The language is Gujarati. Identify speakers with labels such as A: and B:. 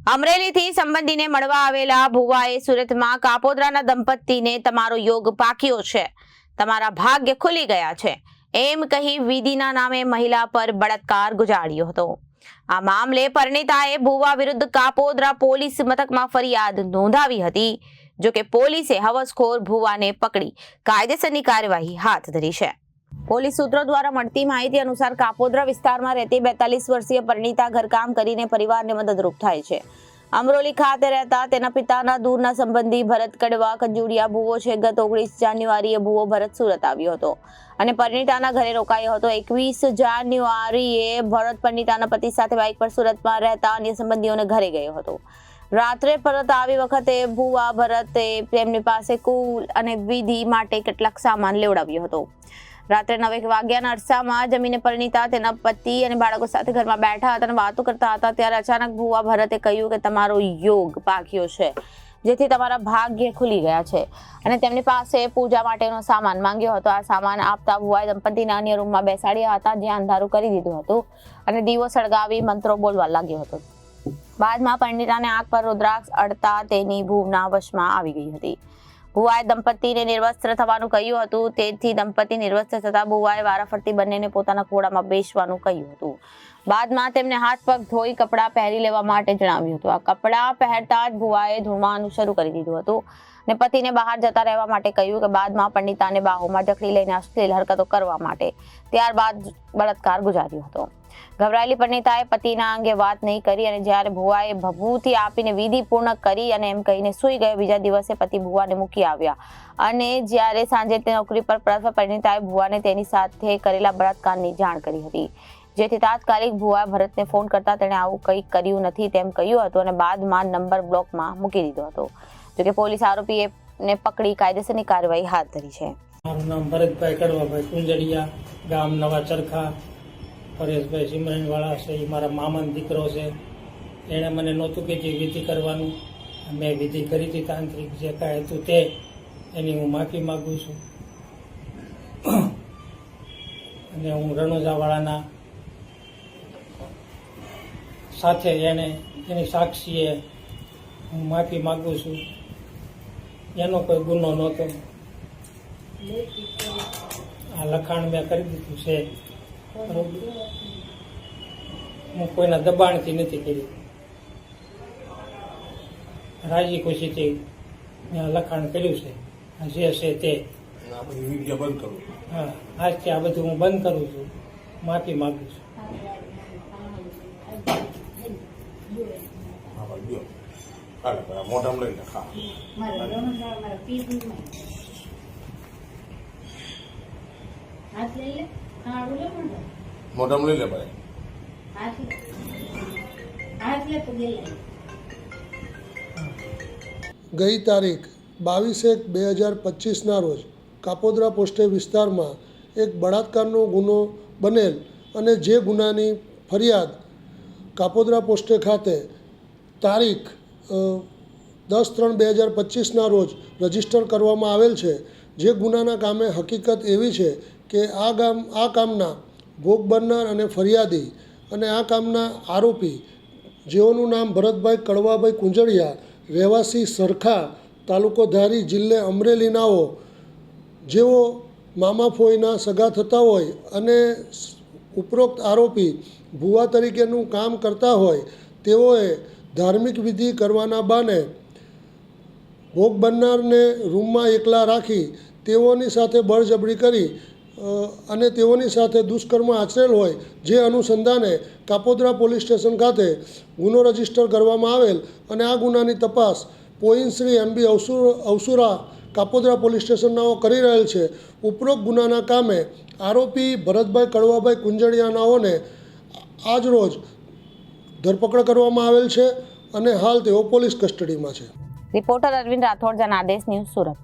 A: અમરેલીથી સંબંધીને મળવા આવેલા ભુવાએ સુરતમાં કાપોદ્રાના દંપતીને તમારો યોગ પાક્યો છે, તમારા ભાગ્ય ખુલી ગયા છે એમ કહી વિધિના નામે મહિલા પર બળાત્કાર ગુજાર્યો હતો। આ મામલે પરિણીતાએ ભુવા વિરુદ્ધ કાપોદ્રા પોલીસ મથકમાં ફરિયાદ નોંધાવી હતી। જો કે પોલીસે હવસખોર ભુવાને પકડી કાયદેસરની કાર્યવાહી હાથ ધરી છે। પોલીસ સૂત્રો દ્વારા મળતી માહિતી અનુસાર કાપોદ્રા વિસ્તારમાં રહેતી 42 વર્ષીય પરિણીતા ઘરકામ કરીને પરિવારને મદદરૂપ થાય છે। અમરોલી ખાતે રહેતા તેના પિતાના દૂરના સંબંધી ભરત કડવા કંજુડિયા ભુવો છે। ગત 19 જાન્યુઆરીએ ભુવો ભરત સુરત આવ્યો હતો અને પરિણીતાના ઘરે રોકાયો હતો। 21 જાન્યુઆરીએ ભરત પરિણીતાના પતિ સાથે બાઇક પર સુરતમાં રહેતા અન્ય સંબંધીઓને ઘરે ગયો હતો। રાત્રે પરત આવી વખતે ભુવા ભરતે તેમની પાસે કુલ અને વિધિ માટે કેટલાક સામાન લેવડાવ્યો હતો। રાત્રે 9 વાગ્યાના અરસામાં જમીને પરિણીતા તેના પતિ અને બાળકો સાથે ઘરમાં બેઠા હતા અને વાતો કરતા હતા। ત્યારે અચાનક ભુવા ભરતે કહ્યું કે તમારો યોગ પાક્યો છે, જેથી તમારા ભાગ્ય ખુલી ગયા છે અને તેમની પાસે પૂજા માટેનો સામાન માંગ્યો હતો। આ સામાન આપતા ભુવાએ દંપતીને અન્ય રૂમમાં બેસાડ્યા હતા, જ્યાં અંધારું કરી દીધું હતું અને દીવો સળગાવી મંત્રો બોલવા લાગ્યો હતો। બાદમાં પરિણીતાને આંખ પર રુદ્રાક્ષ અડતા તેની ભૂવના વશમાં આવી ગઈ હતી। ભુવાએ દંપતીને નિર્વસ્ત્ર થવાનું કહ્યું હતું, તેથી દંપતી નિર્વસ્ત્ર થતા ભુવાએ વારાફરતી બંનેને પોતાના ખોળામાં બેસવાનું કહ્યું હતું। બાદમાં તેમને હાથ પગ ધોઈ કપડાં પહેરી લેવા માટે જણાવ્યું હતું। આ કપડાં પહેરતા જ ભુવાએ ધૂળવાનું શરૂ કરી દીધું હતું અને પતિને બહાર જતા રહેવા માટે કહ્યું કે બાદમાં પરિણીતાને બાહોમાં જકડી લઈને અશ્લીલ હરકતો કરવા માટે ત્યારબાદ બળાત્કાર ગુજાર્યો હતો। ગભરાયેલી પરિણીતાએ પતિના અંગે વાત નહીં કરી અને જ્યારે ભુવાએ ભભૂતિ આપીને વિધિ પૂર્ણ કરી અને એમ કહીને સૂઈ ગયો। બીજા દિવસે પતિ ભુવાને મૂકી આવ્યા અને જ્યારે સાંજે તે નોકરી પર પરતવા પરિણીતાએ ભુવાને તેની સાથે કરેલા બળાત્કારની જાણ કરી હતી, જેથી તાત્કાલિક ભુવાએ ભરતને ફોન કરતા તેણે આવું કંઈ કર્યું નથી તેમ કહ્યું હતું અને બાદમાં નંબર બ્લોકમાં મૂકી દીધો હતો। જોકે પોલીસ આરોપીને પકડી કાયદેસરની કાર્યવાહી હાથ ધરી છે।
B: મારું નામ ભરતભાઈ કડવાભાઈ કુંજડિયા, ગામ નવા ચરખા, પરેશભાઈ સિમરનવાળા છે, એ મારા મામાનો દીકરો છે। એણે મને નહોતું કીધું વિધિ કરવાનું, મેં વિધિ કરી હતી તાંત્રિક જે કાંઈ હતું તે, એની હું માફી માગું છું અને હું રણોજાવાળાના સાથે એની સાક્ષીએ હું માફી માગું છું। એનો કોઈ ગુનો નહોતો, આ લખાણ મેં કરી દીધું છે। હું કોઈના દબાણથી નથી કર્યું, રાજી ખુશીથી મેં લખાણ કર્યું છે। જે છે તે હા, આજથી આ બધું હું બંધ કરું છું, માફી માગું છું।
C: મોઢામાં લઈને ખા મોઢામાં લઈ લે ભાઈ।
D: ગઈ તારીખ 22/1/2025ના રોજ કાપોદ્રા પોસ્ટે વિસ્તારમાં એક બળાત્કારનો ગુનો બનેલ અને જે ગુનાની ફરિયાદ કાપોદ્રા પોસ્ટે ખાતે તારીખ 10/3/2025ના રોજ રજીસ્ટર કરવામાં આવેલ છે। જે ગુનાના કામે હકીકત એવી છે કે આ કામના ભોગ બનનાર અને ફરિયાદી અને આ કામના આરોપી, જેઓનું નામ ભરતભાઈ કડવાભાઈ કુંજડિયા, રહેવાસી સરખા, તાલુકો ધારી, જિલ્લે અમરેલીનાઓ, જેઓ મામા ફોઈના સગા થતા હોય અને ઉપરોક્ત આરોપી ભુવા તરીકેનું કામ કરતા હોય, તેઓએ ધાર્મિક વિધિ કરવાના બાને ભોગ બનનારને રૂમમાં એકલા રાખી તેઓની સાથે બળજબરી કરી અને તેઓની સાથે દુષ્કર્મ આચરેલ હોય, જે અનુસંધાને કાપોદ્રા પોલીસ સ્ટેશન ખાતે ગુનો રજીસ્ટર કરવામાં આવેલ અને આ ગુનાની તપાસ point Shri MB અવસુરા Kapodra police સ્ટેશનનાઓ કરી રહેલ છે। ઉપરોક્ત ગુનાના કામે આરોપી ભરતભાઈ કડવાભાઈ કુંજડિયાનાઓને આજ રોજ ધરપકડ કરવામાં આવેલ છે અને હાલ તેઓ પોલીસ કસ્ટડીમાં છે।
A: Reporter Arvind Rathod, Janadesh News, Surat.